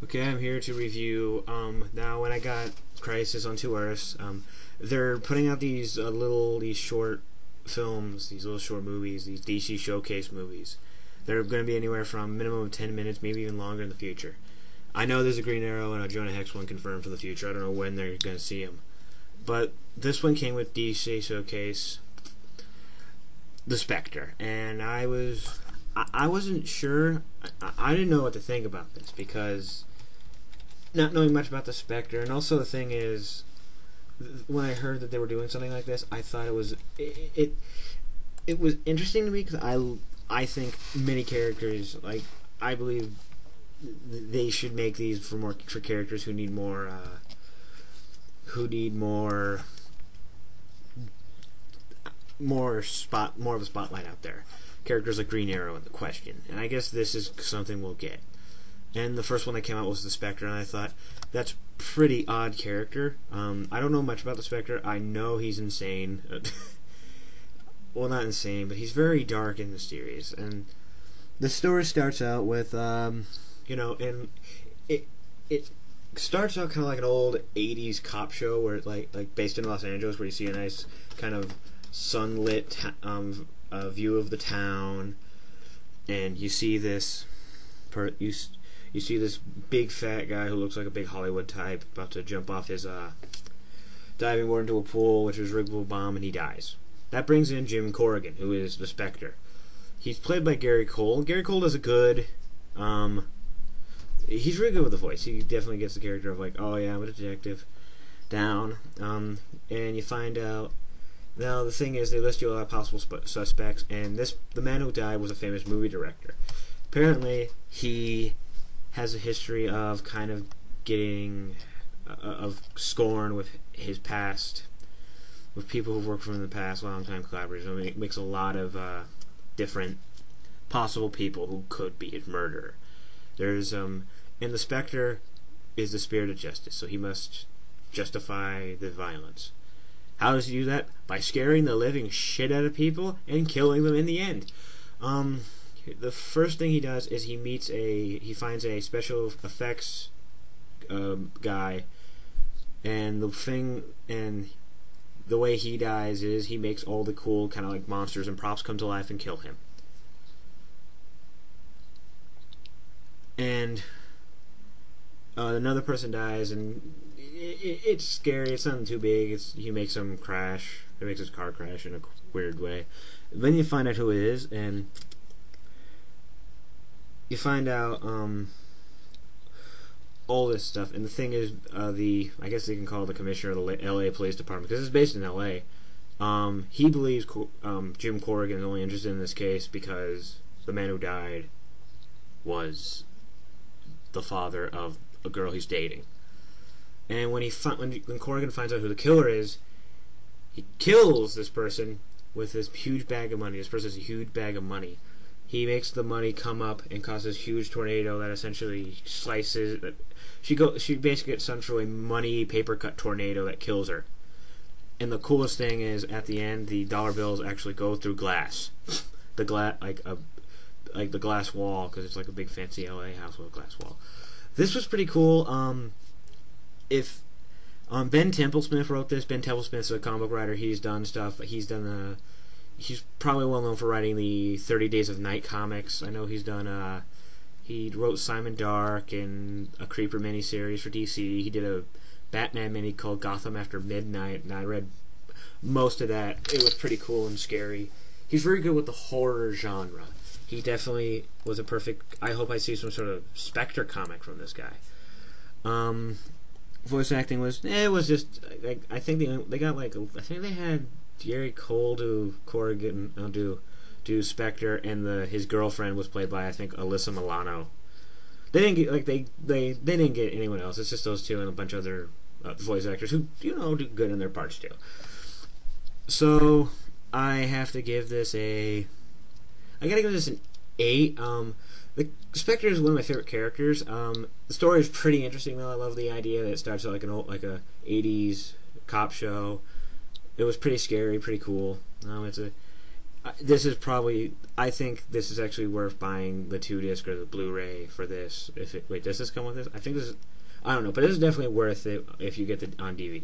Okay, I'm here to review. Now when I got Crisis on Two Earths, they're putting out these short films, these little short movies, these DC showcase movies. They're going to be anywhere from minimum of 10 minutes, maybe even longer in the future. I know there's a Green Arrow and a Jonah Hex one confirmed for the future. I don't know when they're going to see them, but this one came with DC showcase, the Spectre, and I wasn't sure. I didn't know what to think about this because not knowing much about the Spectre, and also the thing is, when I heard that they were doing something like this, I thought it was interesting to me because I think many characters, like, I believe they should make these for characters who need more more of a spotlight out there. Characters like Green Arrow and the Question, and I guess this is something we'll get. And the first one that came out was the Spectre, and I thought, that's pretty odd character. I don't know much about the Spectre. I know he's insane. Well, not insane, but he's very dark and mysterious. And the story starts out with, and it starts out kind of like an old 80s cop show where it's like based in Los Angeles, where you see a nice kind of sunlit view of the town, and you see this you see this big fat guy who looks like a big Hollywood type about to jump off his diving board into a pool, which is rigged with a bomb, and he dies. That brings in Jim Corrigan, who is the Spectre. He's played by Gary Cole. Gary Cole does a good. He's really good with the voice. He definitely gets the character of like, oh yeah, I'm a detective, down. And you find out. Now the thing is, they list you a lot of possible suspects, and the man who died was a famous movie director. Apparently, he has a history of kind of getting of scorn with his past, with people who've worked for him in the past, long-time collaborators. I mean, it makes a lot of different possible people who could be his murderer. There's and the Spectre is the spirit of justice, so he must justify the violence. How does he do that? By scaring the living shit out of people and killing them in the end. The first thing he does is he finds a special effects guy, and the way he dies is he makes all the cool kind of like monsters and props come to life and kill him. And another person dies, and it's scary. It's nothing too big. He makes him crash. He makes his car crash in a weird way. Then you find out who it is, and you find out all this stuff. And the thing is, I guess they can call it the commissioner of the L.A. Police Department, because it's based in L.A. He believes Jim Corrigan is only interested in this case because the man who died was the father of a girl he's dating. And when Corrigan finds out who the killer is, he kills this person with this huge bag of money. This person has a huge bag of money. He makes the money come up and causes a huge tornado that essentially slices. She basically gets sent through a money paper cut tornado that kills her. And the coolest thing is, at the end, the dollar bills actually go through glass, the the glass wall, because it's like a big fancy LA house with a glass wall. This was pretty cool. If Ben Templesmith wrote this. Ben Templesmith's a comic book writer. He's done stuff. He's probably well known for writing the 30 Days of Night comics. I know he's done. He wrote Simon Dark and a Creeper miniseries for DC. He did a Batman mini called Gotham After Midnight, and I read most of that. It was pretty cool and scary. He's very good with the horror genre. He definitely was a perfect. I hope I see some sort of Spectre comic from this guy. Voice acting was just I think they got I think they had Gary Cole do Corrigan do Spectre, and his girlfriend was played by, I think, Alyssa Milano. They didn't get they didn't get anyone else. It's just those two and a bunch of other voice actors who do good in their parts too. So I have to give this I gotta give this an 8. The Spectre is one of my favorite characters. The story is pretty interesting though. I love the idea that it starts out like a 80s cop show. It was pretty scary, pretty cool. This is probably. I think this is actually worth buying the 2-disc or the Blu-ray for this. Wait, does this come with this? I think this is. I don't know, but this is definitely worth it if you get it on DVD.